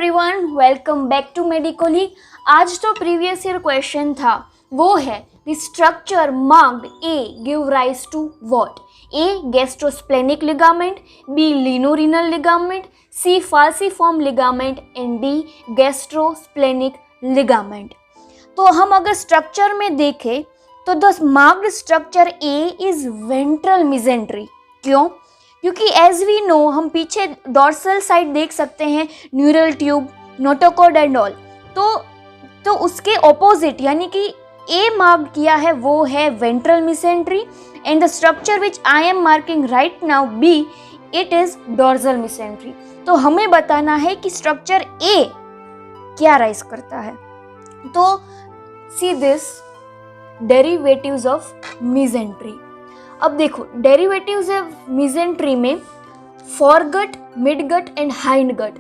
Everyone, welcome back to Medicoly. आज जो previous year question था वो है the structure marked A give rise to what. A gastrosplenic ligament, B lienorenal ligament, C falciform ligament and D gastrosplenic ligament. तो हम अगर structure में देखें तो the marked structure A is ventral mesentery. क्यों? क्योंकि एज वी नो, हम पीछे डॉर्सल साइड देख सकते हैं, neural tube, notochord and all. तो उसके ऑपोजिट यानी कि ए मार्क किया है वो है ventral mesentery and the structure which I am marking right now B, it is dorsal mesentery. तो हमें बताना है कि स्ट्रक्चर ए क्या राइज करता है। तो see this derivatives of mesentery. अब देखो, डेरिवेटिव्स ऑफ मिसेंट्री में foregut, midgut and hind gut.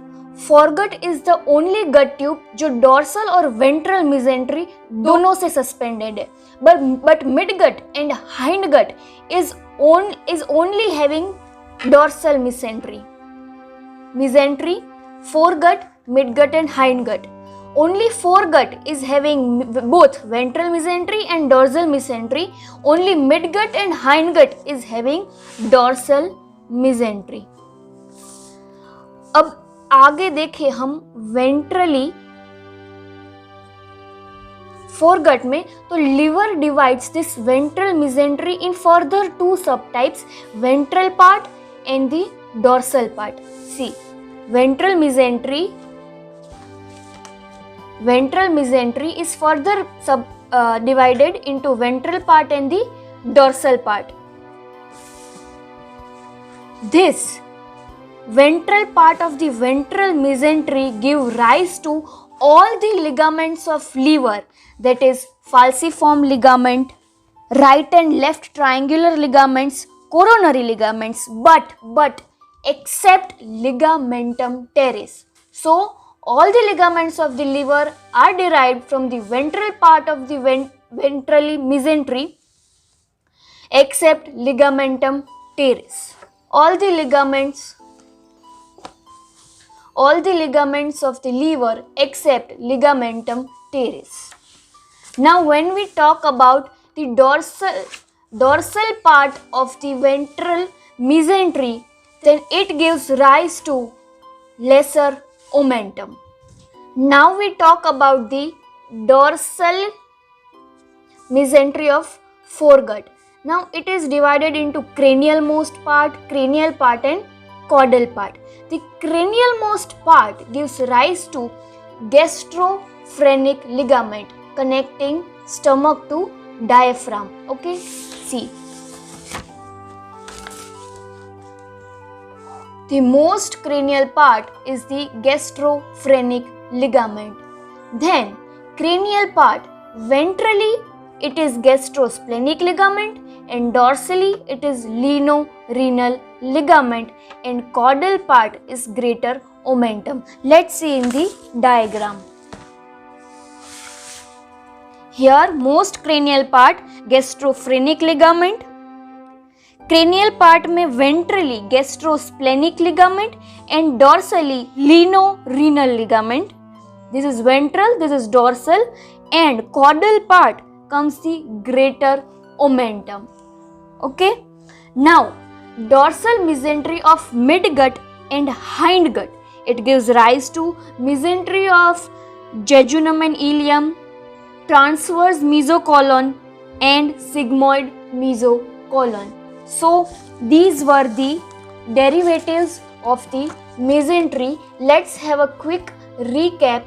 Foregut is the only gut tube जो डॉर्सल और वेंट्रल मिसेंट्री दोनों से सस्पेंडेड है, but midgut and hind gut is only having dorsal mesentery. Mesentery, foregut, midgut and hindgut. Only foregut is having both ventral mesentery and dorsal mesentery. Only midgut and hindgut is having dorsal mesentery. अब आगे देखें हम ventrally foregut में, तो liver divides this ventral mesentery in further two subtypes, ventral part and the dorsal part. See, ventral mesentery is further divided into ventral part and the dorsal part. This ventral part of the ventral mesentery give rise to all the ligaments of liver, that is falciform ligament, right and left triangular ligaments, coronary ligaments, but except ligamentum teres. So all the ligaments of the liver are derived from the ventral part of the ventrally mesentery except ligamentum teres. All the ligaments of the liver except ligamentum teres. Now when we talk about the dorsal part of the ventral mesentery, then it gives rise to lesser omentum. Now we talk about the dorsal mesentery of foregut. Now it is divided into cranial part and caudal part. The cranial most part gives rise to gastrophrenic ligament connecting stomach to diaphragm. Okay, see. The most cranial part is the gastrophrenic ligament. Then cranial part, ventrally it is gastrosplenic ligament and dorsally it is linorenal ligament and caudal part is greater omentum. Let's see in the diagram. Here most cranial part gastrophrenic ligament, cranial part में ventrally gastrosplenic ligament and dorsally linorenal ligament. This is ventral, this is dorsal, and caudal part comes the greater omentum. Okay, now dorsal mesentery of midgut and hindgut, it gives rise to mesentery of jejunum and ileum, transverse mesocolon and sigmoid mesocolon. So these were the derivatives of the mesentery. Let's have a quick recap.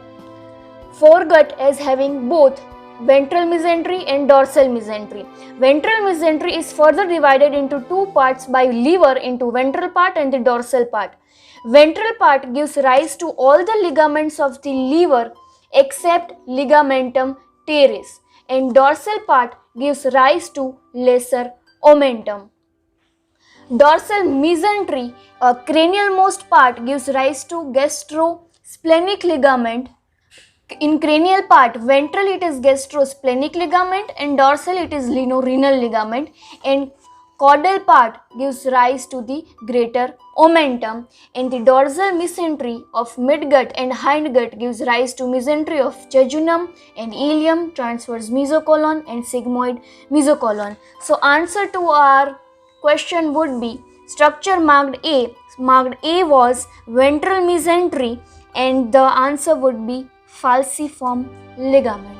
Foregut as having both ventral mesentery and dorsal mesentery. Ventral mesentery is further divided into two parts by liver into ventral part and the dorsal part. Ventral part gives rise to all the ligaments of the liver except ligamentum teres, and dorsal part gives rise to lesser omentum. Dorsal mesentery, cranial most part gives rise to gastrosplenic ligament. In cranial part, ventral it is gastrosplenic ligament and dorsal it is linorenal ligament, and caudal part gives rise to the greater omentum, and the dorsal mesentery of midgut and hindgut gives rise to mesentery of jejunum and ileum, transverse mesocolon and sigmoid mesocolon. So answer to our question would be structure marked A. Marked A was ventral mesentery, and the answer would be falciform ligament.